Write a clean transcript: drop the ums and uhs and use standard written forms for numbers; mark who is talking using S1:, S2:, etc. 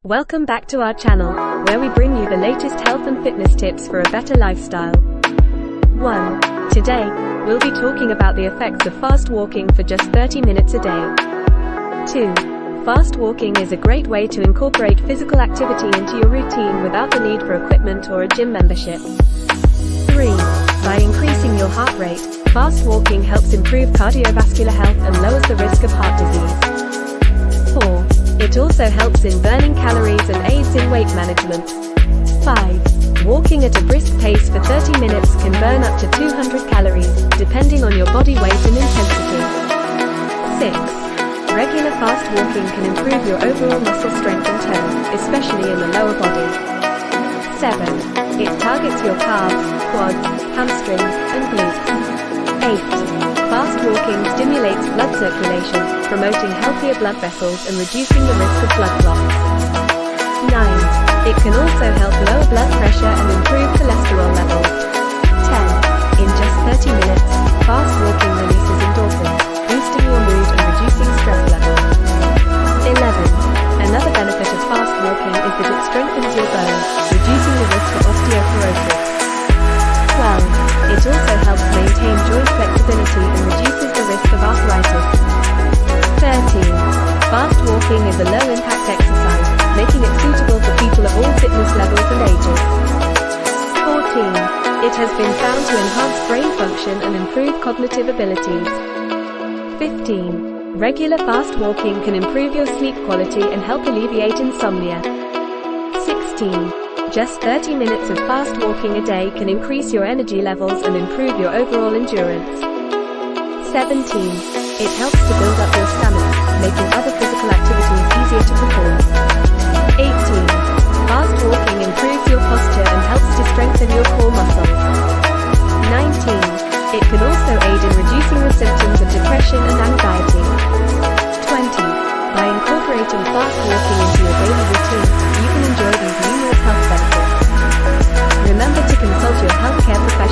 S1: Welcome back to our channel, where we bring you the latest health and fitness tips for a better lifestyle. 1. Today, we'll be talking about the effects of fast walking for just 30 minutes a day. 2. Fast walking is a great way to incorporate physical activity into your routine without the need for equipment or a gym membership. 3. By increasing your heart rate, fast walking helps improve cardiovascular health and lowers the risk of heart disease. 4. It also helps in burning calories and aids in weight management. 5. Walking at a brisk pace for 30 minutes can burn up to 200 calories, depending on your body weight and intensity. 6. Regular fast walking can improve your overall muscle strength and tone, especially in the lower body. 7. It targets your calves, quads, hamstrings, and glutes. 8. Fast walking stimulates blood circulation, promoting healthier blood vessels and reducing the risk of blood clots. 9. It can also help lower blood pressure and improve cholesterol levels. 10. In just 30 minutes, fast walking releases endorphins, boosting your mood and reducing stress levels. 11. Another benefit of fast walking is that it strengthens your bones, reducing the risk of osteoporosis. 12. It also helps maintain joint flexibility and reduces the risk of arthritis. 13. Fast walking is a low-impact exercise, making it suitable for people of all fitness levels and ages. 14. It has been found to enhance brain function and improve cognitive abilities. 15. Regular fast walking can improve your sleep quality and help alleviate insomnia. 16. Just 30 minutes of fast walking a day can increase your energy levels and improve your overall endurance. 17. It helps to build up your stamina, making other physical activities easier to perform. 18. Fast walking improves your posture and helps to strengthen your core muscles. 19. It can also aid in reducing the symptoms of depression and anxiety. 20. By incorporating fast walking into your daily routine, you can enjoy these numerous health benefits. Remember to consult your healthcare professional